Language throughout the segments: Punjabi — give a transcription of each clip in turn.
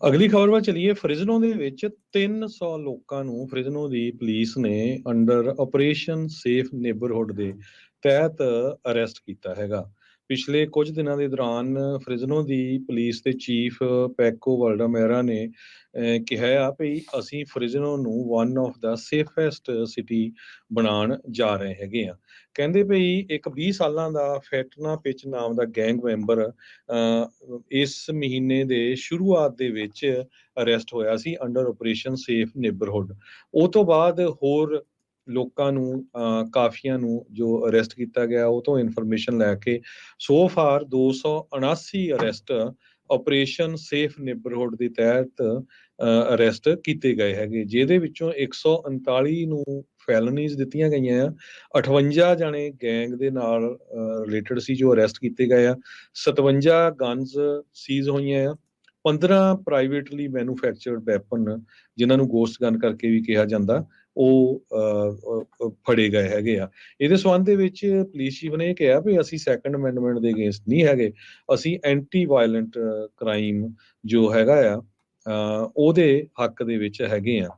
ਅਗਲੀ ਖਬਰ ਵੱਲ ਚਲੀਏ। ਫ੍ਰਿਜ਼ਨੋ ਦੇ ਵਿੱਚ 300 ਲੋਕਾਂ ਨੂੰ ਫ੍ਰਿਜ਼ਨੋ ਦੀ ਪੁਲਿਸ ਨੇ ਅੰਡਰ ਆਪਰੇਸ਼ਨ ਸੇਫ ਨੇਬਰਹੁੱਡ ਦੇ ਤਹਿਤ ਅਰੈਸਟ ਕੀਤਾ ਹੈਗਾ। ਪਿਛਲੇ ਕੁਝ ਦਿਨਾਂ ਦੇ ਦੌਰਾਨ ਫ੍ਰਿਜ਼ਨੋ ਦੀ ਪੁਲਿਸ ਦੇ ਚੀਫ ਪੈਕੋ ਵਲਡਾਮੈਰਾ ਨੇ ਕਿਹਾ ਆ ਵੀ ਅਸੀਂ ਫ੍ਰਿਜ਼ਨੋ ਨੂੰ one of the safest city ਬਣਾਉਣ ਜਾ ਰਹੇ ਹੈਗੇ ਆ। ਕਹਿੰਦੇ ਵੀ ਇੱਕ 20 ਸਾਲਾਂ ਦਾ ਫੈਟਨਾ ਪਿਚ ਨਾਮ ਦਾ ਗੈਂਗ ਮੈਂਬਰ ਇਸ ਮਹੀਨੇ ਦੇ ਸ਼ੁਰੂਆਤ ਦੇ ਵਿੱਚ ਅਰੈਸਟ ਹੋਇਆ ਸੀ ਅੰਡਰ ਆਪਰੇਸ਼ਨ ਸੇਫ ਨੇਬਰਹੁੱਡ। ਉਹ ਤੋਂ ਬਾਅਦ ਹੋਰ ਲੋਕਾਂ ਨੂੰ ਕਾਫੀਆਂ ਨੂੰ ਜੋ ਅਰੈਸਟ ਕੀਤਾ ਗਿਆ ਉਹ ਤੋਂ ਇਨਫੋਰਮੇਸ਼ਨ ਲੈ ਕੇ so far 279 arrest operation safe neighbourhood ਦੇ ਤਹਿਤ ਅਰੈਸਟ ਕੀਤੇ ਗਏ ਹੈਗੇ, ਜਿਹਦੇ ਵਿੱਚੋਂ 139 ਨੂੰ ਫੈਲਨੀਜ਼ ਦਿੱਤੀਆਂ ਗਈਆਂ ਆ। 58 ਜਾਣੇ ਗੈਂਗ ਦੇ ਨਾਲ ਰਿਲੇਟਡ ਸੀ ਜੋ ਅਰੈਸਟ ਕੀਤੇ ਗਏ ਆ। 57 ਗਨਸ ਸੀਜ਼ ਹੋਈਆਂ ਆ। 15 ਪ੍ਰਾਈਵੇਟਲੀ ਮੈਨੂਫੈਕਚਰਡ ਵੈਪਨ ਜਿਨ੍ਹਾਂ ਨੂੰ ਗੋਸਟ ਗਨ ਕਰਕੇ ਵੀ ਕਿਹਾ ਜਾਂਦਾ ਉਹ ਫੜੇ ਗਏ ਹੈਗੇ ਆ। ਇਹਦੇ ਸੰਬੰਧ ਦੇ ਵਿੱਚ ਪੁਲਿਸ ਚੀਫ ਨੇ ਇਹ ਕਿਹਾ ਵੀ ਅਸੀਂ ਸੈਕੰਡ ਅਮੈਂਡਮੈਂਟ ਦੇ ਅਗੇਂਸਟ ਨਹੀਂ ਹੈਗੇ, ਅਸੀਂ ਐਂਟੀ ਵਾਇਲੈਂਟ ਕ੍ਰਾਈਮ ਜੋ ਹੈਗਾ ਆ ਉਹਦੇ ਹੱਕ ਦੇ ਵਿੱਚ ਹੈਗੇ ਆ।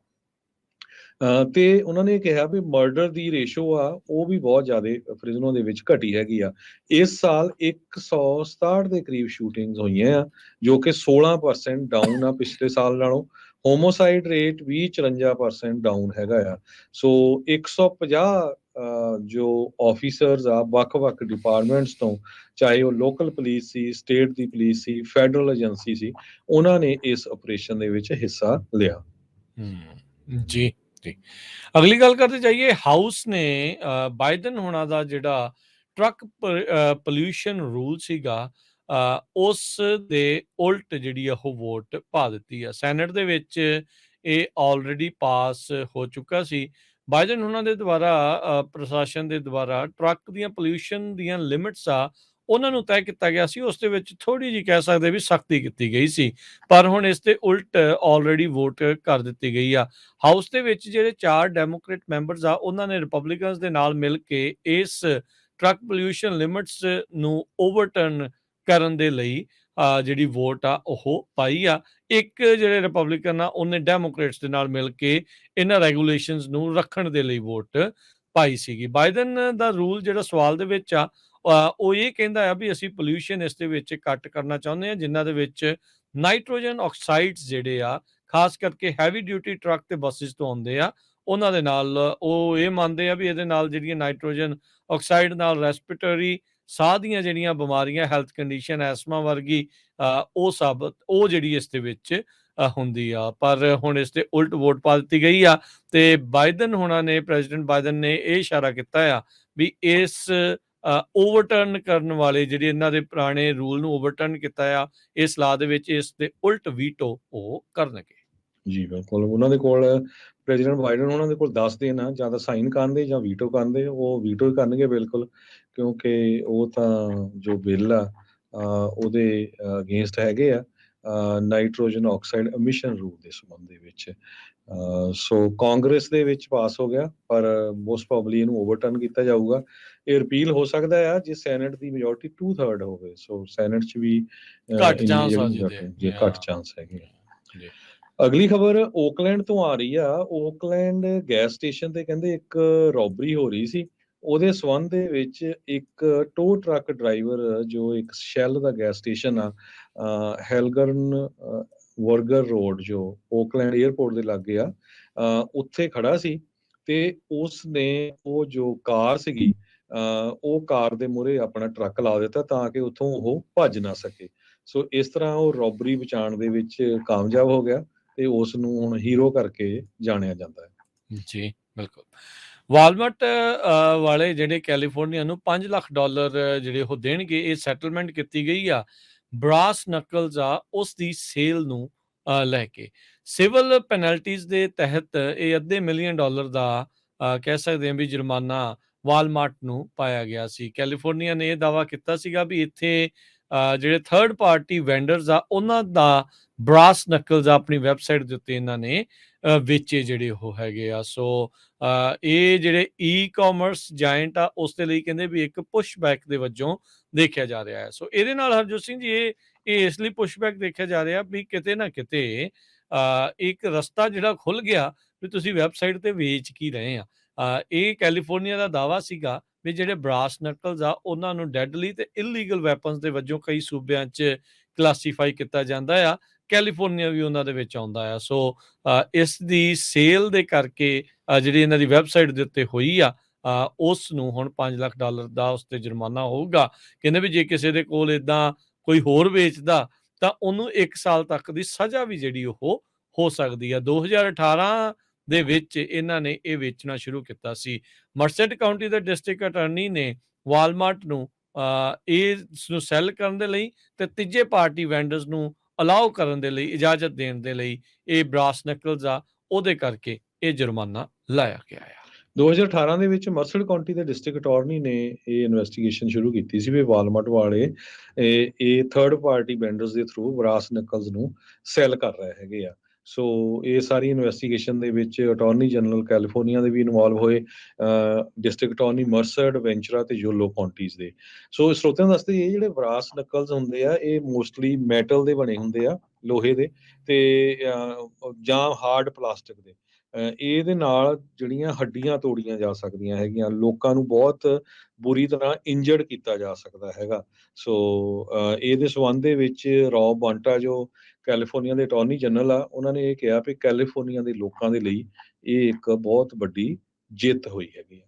ਤੇ ਉਹਨਾਂ ਨੇ ਕਿਹਾ ਵੀ ਮਰਡਰ ਦੀ ਰੇਸ਼ੋ ਆ ਉਹ ਵੀ ਬਹੁਤ ਜ਼ਿਆਦਾ ਫ੍ਰਿਜ਼ਨੋ ਦੇ ਵਿੱਚ ਘਟੀ ਹੈਗੀ ਆ। ਇਸ ਸਾਲ 167 ਦੇ ਕਰੀਬ ਸ਼ੂਟਿੰਗਸ ਹੋਈਆਂ ਆ, ਜੋ ਕਿ 16% ਡਾਊਨ ਆ ਪਿਛਲੇ ਸਾਲ ਨਾਲੋਂ। ਹੋਮੋਸਾਈਡ ਰੇਟ ਵੀ 54% ਡਾਊਨ ਹੈਗਾ ਆ। ਸੋ 150 ਜੋ ਆਫੀਸਰਸ ਆ ਵੱਖ-ਵੱਖ ਡਿਪਾਰਟਮੈਂਟਸ ਤੋਂ, ਚਾਹੇ ਉਹ ਲੋਕਲ ਪੁਲਿਸ ਸੀ, ਸਟੇਟ ਦੀ ਪੁਲਿਸ ਸੀ, ਫੈਡਰਲ ਏਜੰਸੀ ਸੀ, ਉਹਨਾਂ ਨੇ ਇਸ ਆਪਰੇਸ਼ਨ ਦੇ ਵਿੱਚ ਹਿੱਸਾ ਲਿਆ। ਜੀ ਜੀ। ਅਗਲੀ ਗੱਲ ਕਰਦੇ ਜਾਈਏ। ਹਾਊਸ ਨੇ ਬਾਈਡਨ ਹੋਣਾ ਦਾ ਜਿਹੜਾ ਟਰੱਕ ਪੋਲਿਊਸ਼ਨ ਰੂਲ ਸੀਗਾ ਉਸ ਦੇ ਉਲਟ ਜਿਹੜੀ ਆ ਉਹ ਵੋਟ ਪਾ ਦਿੱਤੀ ਆ। ਸੈਨੇਟ ਦੇ ਵਿੱਚ ਇਹ ਆਲਰੇਡੀ ਪਾਸ ਹੋ ਚੁੱਕਾ ਸੀ। ਬਾਈਡਨ ਉਹਨਾਂ ਦੇ ਦੁਆਰਾ ਪ੍ਰਸ਼ਾਸਨ ਦੇ ਦੁਆਰਾ ਟਰੱਕ ਦੀਆਂ ਪੋਲਿਊਸ਼ਨ ਦੀਆਂ ਲਿਮਿਟਸ ਆ ਉਹਨਾਂ ਨੂੰ ਤੈਅ ਕੀਤਾ ਗਿਆ ਸੀ। ਉਸ ਦੇ ਵਿੱਚ ਥੋੜ੍ਹੀ ਜਿਹੀ ਕਹਿ ਸਕਦੇ ਵੀ ਸਖਤੀ ਕੀਤੀ ਗਈ ਸੀ, ਪਰ ਹੁਣ ਇਸ ਦੇ ਉਲਟ ਆਲਰੇਡੀ ਵੋਟ ਕਰ ਦਿੱਤੀ ਗਈ ਆ। ਹਾਊਸ ਦੇ ਵਿੱਚ ਜਿਹੜੇ 4 ਡੈਮੋਕ੍ਰੇਟ ਮੈਂਬਰਸ ਆ ਉਹਨਾਂ ਨੇ ਰਿਪਬਲਿਕਨਸ ਦੇ ਨਾਲ ਮਿਲ ਕੇ ਇਸ ਟਰੱਕ ਪੋਲਿਊਸ਼ਨ ਲਿਮਿਟਸ ਨੂੰ ਓਵਰਟਰਨ ਕਰਨ ਦੇ ਲਈ ਜਿਹੜੀ ਵੋਟ ਆ ਉਹ ਪਾਈ ਆ। ਇੱਕ ਜਿਹੜੇ ਰਿਪਬਲਿਕਨ ਆ ਉਹਨੇ ਡੈਮੋਕ੍ਰੇਟਸ ਦੇ ਨਾਲ ਮਿਲ ਕੇ ਇਹਨਾਂ ਰੈਗੂਲੇਸ਼ਨਸ ਨੂੰ ਰੱਖਣ ਦੇ ਲਈ ਵੋਟ ਪਾਈ ਸੀਗੀ। ਬਾਈਡਨ ਦਾ ਰੂਲ ਜਿਹੜਾ ਸਵਾਲ ਦੇ ਵਿੱਚ ਆ ਉਹ ਇਹ ਕਹਿੰਦਾ ਆ ਵੀ ਅਸੀਂ ਪੋਲਿਊਸ਼ਨ ਇਸ ਦੇ ਵਿੱਚ ਘੱਟ ਕਰਨਾ ਚਾਹੁੰਦੇ ਹਾਂ, ਜਿਨ੍ਹਾਂ ਦੇ ਵਿੱਚ ਨਾਈਟ੍ਰੋਜਨ ਆਕਸਾਈਡਸ ਜਿਹੜੇ ਆ ਖਾਸ ਕਰਕੇ ਹੈਵੀ ਡਿਊਟੀ ਟਰੱਕ ਤੇ ਬੱਸਿਸ ਤੋਂ ਆਉਂਦੇ ਆ, ਉਹਨਾਂ ਦੇ ਨਾਲ ਉਹ ਇਹ ਮੰਨਦੇ ਆ ਵੀ ਇਹਦੇ ਨਾਲ ਜਿਹੜੀਆਂ ਨਾਈਟ੍ਰੋਜਨ ਆਕਸਾਈਡ ਨਾਲ ਰੈਸਪੀਟਰੀ ਸਾਹ ਦੀਆਂ ਜਿਹੜੀਆਂ ਬਿਮਾਰੀਆਂ, ਹੈਲਥ ਕੰਡੀਸ਼ਨ, ਐਸਮਾ ਵਰਗੀ ਉਹ ਜਿਹੜੀ ਇਸ ਦੇ ਵਿੱਚ ਹੁੰਦੀ ਆ। ਪਰ ਹੁਣ ਇਸ ਤੇ ਉਲਟ ਵੋਟ ਪਾ ਦਿੱਤੀ ਗਈ ਆ ਤੇ ਬਾਈਡਨ ਹੋਣਾ ਨੇ, ਪ੍ਰੈਜ਼ੀਡੈਂਟ ਬਾਈਡਨ ਨੇ ਇਹ ਇਸ਼ਾਰਾ ਕੀਤਾ ਆ ਵੀ ਇਸ ਓਵਰਟਰਨ ਕਰਨ ਵਾਲੇ ਜਿਹੜੇ ਇਹਨਾਂ ਦੇ ਪੁਰਾਣੇ ਰੂਲ ਨੂੰ ਓਵਰਟਰਨ ਕੀਤਾ ਆ ਇਸ ਲਾਅ ਦੇ ਵਿੱਚ ਇਸ ਦੇ ਉਲਟ ਵੀਟੋ ਉਹ ਕਰਨਗੇ। ਜੀ ਬਿਲਕੁਲ, ਉਹਨਾਂ ਦੇ ਕੋਲ ਪ੍ਰੈਜ਼ੀਡੈਂਟ ਬਾਈਡਨ ਉਹਨਾਂ ਦੇ ਕੋਲ 10 ਦਿਨ ਆ, ਜਾਂ ਤਾਂ ਸਾਈਨ ਕਰਨ ਦੇ ਜਾਂ ਵੀਟੋ ਕਰਨ ਦੇ। ਉਹ ਵੀਟੋ ਹੀ ਕਰਨਗੇ ਬਿਲਕੁਲ, ਕਿਉਂਕਿ ਉਹ ਤਾਂ ਜੋ ਬਿੱਲ ਆ ਉਹਦੇ ਅਗੇਂਸਟ ਹੈਗੇ ਆ ਨਾਈਟ੍ਰੋਜਨ ਆਕਸਾਈਡ ਐਮਿਸ਼ਨ ਰੂਲ ਦੇ ਸੰਬੰਧ ਦੇ ਵਿੱਚ। ਸੋ ਕਾਂਗਰਸ ਦੇ ਵਿੱਚ ਪਾਸ ਹੋ ਗਿਆ, ਪਰ ਮੋਸਟ ਪ੍ਰੋਬਬਲੀ ਇਹਨੂੰ ਓਵਰਟਰਨ ਕੀਤਾ ਜਾਊਗਾ। ਇਹ ਰਿਪੀਲ ਹੋ ਸਕਦਾ ਆ ਜੇ ਸੈਨੇਟ ਦੀ ਮੈਜੋਰਟੀ 2/3 ਹੋਵੇ। ਸੋ ਸੈਨੇਟ 'ਚ ਵੀ ਘੱਟ ਇੰਨੀ ਚਾਂਸ ਆ ਜੇ ਘੱਟ ਚਾਂਸ ਹੈਗੇ ਆ। ਅਗਲੀ ਖਬਰ ਓਕਲੈਂਡ ਤੋਂ ਆ ਰਹੀ ਆ। ਓਕਲੈਂਡ ਗੈਸ ਸਟੇਸ਼ਨ ਤੇ ਕਹਿੰਦੇ ਇੱਕ ਰੋਬਰੀ ਹੋ ਰਹੀ ਸੀ। ਉਹਦੇ ਸੰਬੰਧ ਦੇ ਵਿੱਚ ਇੱਕ ਟੋ ਟਰੱਕ ਡਰਾਈਵਰ ਜੋ ਇੱਕ ਸ਼ੈਲ ਦਾ ਗੈਸ ਸਟੇਸ਼ਨ ਆ ਹੈਲਗਰਨ ਵਰਗਰ ਰੋਡ ਜੋ ਓਕਲੈਂਡ ਏਅਰਪੋਰਟ ਦੇ ਲਾਗੇ ਆ ਉੱਥੇ ਖੜਾ ਸੀ, ਤੇ ਉਸ ਨੇ ਉਹ ਜੋ ਕਾਰ ਸੀਗੀ ਉਹ ਕਾਰ ਦੇ ਮੂਹਰੇ ਆਪਣਾ ਟਰੱਕ ਲਾ ਦਿੱਤਾ ਤਾਂ ਕਿ ਉੱਥੋਂ ਉਹ ਭੱਜ ਨਾ ਸਕੇ। ਸੋ ਇਸ ਤਰ੍ਹਾਂ ਉਹ ਰੋਬਰੀ ਬਚਾਉਣ ਦੇ ਵਿੱਚ ਕਾਮਯਾਬ ਹੋ ਗਿਆ ਤੇ ਉਸ ਨੂੰ ਹੁਣ ਹੀਰੋ ਕਰਕੇ ਜਾਣਿਆ ਜਾਂਦਾ ਹੈ। ਜੀ ਬਿਲਕੁਲ। ਵਾਲਮਾਰਟ ਵਾਲੇ ਜਿਹੜੇ ਕੈਲੀਫੋਰਨੀਆ ਨੂੰ $5 ਲੱਖ ਜਿਹੜੇ ਉਹ ਦੇਣਗੇ, ਇਹ ਸੈਟਲਮੈਂਟ ਕੀਤੀ ਗਈ ਆ ਬ੍ਰਾਸ ਨਕਲਸ ਆ ਉਸ ਦੀ ਸੇਲ ਨੂੰ ਲੈ ਕੇ। ਸਿਵਲ ਪੈਨਲਟੀਜ਼ ਦੇ ਤਹਿਤ ਇਹ $500,000 ਦਾ ਕਹਿ ਸਕਦੇ ਹਾਂ ਵੀ ਜੁਰਮਾਨਾ ਵਾਲਮਾਰਟ ਨੂੰ ਪਾਇਆ ਗਿਆ ਸੀ। ਕੈਲੀਫੋਰਨੀਆ ਨੇ ਇਹ ਦਾਅਵਾ ਕੀਤਾ ਸੀਗਾ ਵੀ ਇੱਥੇ ਜਿਹੜੇ ਥਰਡ ਪਾਰਟੀ ਵੈਂਡਰਸ ਆ ਉਹਨਾਂ ਦਾ ਬ੍ਰਾਸ ਨਕਲਸ ਆਪਣੀ ਵੈਬਸਾਈਟ ਦੇ ਉੱਤੇ ਇਹਨਾਂ ਨੇ ਵੇਚੇ ਜਿਹੜੇ ਉਹ ਹੈਗੇ ਆ। ਸੋ ਇਹ ਜਿਹੜੇ ਈ-ਕਾਮਰਸ ਜਾਇੰਟ ਆ ਉਸ ਦੇ ਲਈ ਕਹਿੰਦੇ ਵੀ ਇੱਕ ਪੁਸ਼ਬੈਕ ਦੇ ਵਜੋਂ ਦੇਖਿਆ ਜਾ ਰਿਹਾ ਹੈ। ਸੋ ਇਹਦੇ ਨਾਲ ਹਰਜੋਤ ਸਿੰਘ ਜੀ ਇਹ ਇਸ ਲਈ ਪੁਸ਼ਬੈਕ ਦੇਖਿਆ ਜਾ ਰਿਹਾ ਵੀ ਕਿਤੇ ਨਾ ਕਿਤੇ ਇੱਕ ਰਸਤਾ ਜਿਹੜਾ ਖੁੱਲ ਗਿਆ ਵੀ ਤੁਸੀਂ ਵੈਬਸਾਈਟ ਤੇ ਵੇਚ ਕੀ ਰਹੇ ਆ। ਇਹ ਕੈਲੀਫੋਰਨੀਆ ਦਾ ਦਾਅਵਾ ਸੀਗਾ ਵੀ ਜਿਹੜੇ ਬਰਾਸ ਨਕਲਸ ਆ ਉਹਨਾਂ ਨੂੰ ਡੈਡਲੀ ਤੇ ਇਲੀਗਲ ਵੈਪਨਸ ਦੇ ਵਜੋਂ ਕਈ ਸੂਬਿਆਂ 'ਚ ਕਲਾਸੀਫਾਈ ਕੀਤਾ ਜਾਂਦਾ ਆ। ਕੈਲੀਫੋਰਨੀਆ ਵੀ ਉਹਨਾਂ ਦੇ ਵਿੱਚ ਆਉਂਦਾ ਆ। ਸੋ ਇਸ ਦੀ ਸੇਲ ਦੇ ਕਰਕੇ ਜਿਹੜੀ ਇਹਨਾਂ ਦੀ ਵੈਬਸਾਈਟ ਦੇ ਉੱਤੇ ਹੋਈ ਆ ਉਸ ਨੂੰ ਹੁਣ $5 ਲੱਖ ਦਾ ਉਸ ਤੇ ਜੁਰਮਾਨਾ ਹੋਊਗਾ। ਕਹਿੰਦੇ ਵੀ ਜੇ ਕਿਸੇ ਦੇ ਕੋਲ ਏਦਾਂ ਕੋਈ ਹੋਰ ਵੇਚਦਾ ਤਾਂ ਉਹਨੂੰ 1 ਸਾਲ ਤੱਕ ਦੀ ਸਜ਼ਾ ਵੀ ਜਿਹੜੀ ਉਹ ਹੋ ਸਕਦੀ ਆ। 2018 ਦੇ ਵਿੱਚ ਇਹਨਾਂ ਨੇ ਇਹ ਵੇਚਣਾ ਸ਼ੁਰੂ ਕੀਤਾ ਸੀ। ਮਰਸੈਟ ਕਾਉਂਟੀ ਦੇ ਡਿਸਟ੍ਰਿਕਟ ਅਟਾਰਨੀ ਨੇ ਵਾਲਮਾਰਟ ਨੂੰ ਇਸ ਨੂੰ ਸੈੱਲ ਕਰਨ ਦੇ ਲਈ ਤੇ ਤੀਜੇ ਪਾਰਟੀ ਵੈਂਡਰਸ ਨੂੰ ਅਲਾਓ ਕਰਨ ਦੇ ਲਈ ਇਜਾਜ਼ਤ ਦੇਣ ਦੇ ਲਈ ਇਹ ਬਰਾਸ ਨਕਲਸ ਆ ਉਹਦੇ ਕਰਕੇ ਇਹ ਜੁਰਮਾਨਾ ਲਾਇਆ ਗਿਆ ਆ। 2018 ਦੇ ਵਿੱਚ ਮਰਸਡ ਕਾਉਂਟੀ ਦੇ ਡਿਸਟ੍ਰਿਕਟ ਅਟਾਰਨੀ ਨੇ ਇਹ ਇਨਵੈਸਟੀਗੇਸ਼ਨ ਸ਼ੁਰੂ ਕੀਤੀ ਸੀ ਵੀ ਵਾਲਮਾਰਟ ਵਾਲੇ ਇਹ ਥਰਡ ਪਾਰਟੀ ਵੈਂਡਰਸ ਦੇ ਥਰੂ ਬਰਾਸ ਨਕਲਸ ਨੂੰ ਸੈੱਲ ਕਰ ਰਹੇ ਹੈਗੇ ਆ। ਸੋ ਇਹ ਸਾਰੀ ਇਨਵੈਸਟੀਗੇਸ਼ਨ ਦੇ ਵਿੱਚ ਅਟਾਰਨੀ ਜਨਰਲ ਕੈਲੀਫੋਰਨੀਆ ਦੇ ਵੀ ਇਨਵੋਲਵ ਹੋਏ, ਡਿਸਟ੍ਰਿਕਟ ਅਟਾਰਨੀ ਮਰਸਡ, ਵੈਂਚਰਾ ਤੇ ਯੋਲੋ ਕਾਉਂਟੀਜ਼ ਦੇ। ਸੋ ਸਰੋਤਿਆਂ ਵਾਸਤੇ ਇਹ ਜਿਹੜੇ ਬਰਾਸ ਨਕਲਸ ਹੁੰਦੇ ਆ ਇਹ ਮੋਸਟਲੀ ਮੈਟਲ ਦੇ ਬਣੇ ਹੁੰਦੇ ਆ, ਲੋਹੇ ਦੇ ਤੇ ਜਾਂ ਹਾਰਡ ਪਲਾਸਟਿਕ ਦੇ। ਇਹਦੇ ਨਾਲ ਜਿਹੜੀਆਂ ਹੱਡੀਆਂ ਤੋੜੀਆਂ ਜਾ ਸਕਦੀਆਂ ਹੈਗੀਆਂ, ਲੋਕਾਂ ਨੂੰ ਬਹੁਤ ਬੁਰੀ ਤਰ੍ਹਾਂ ਇੰਜਰਡ ਕੀਤਾ ਜਾ ਸਕਦਾ ਹੈਗਾ। ਸੋ ਇਹਦੇ ਸੰਬੰਧ ਦੇ ਵਿੱਚ ਰੌਬ ਬਾਂਟਾ ਜੋ ਕੈਲੀਫੋਰਨੀਆ ਦੇ ਅਟਾਰਨੀ ਜਨਰਲ ਆ, ਉਹਨਾਂ ਨੇ ਇਹ ਕਿਹਾ ਵੀ ਕੈਲੀਫੋਰਨੀਆ ਦੇ ਲੋਕਾਂ ਦੇ ਲਈ ਇਹ ਇੱਕ ਬਹੁਤ ਵੱਡੀ ਜਿੱਤ ਹੋਈ ਹੈਗੀ ਆ।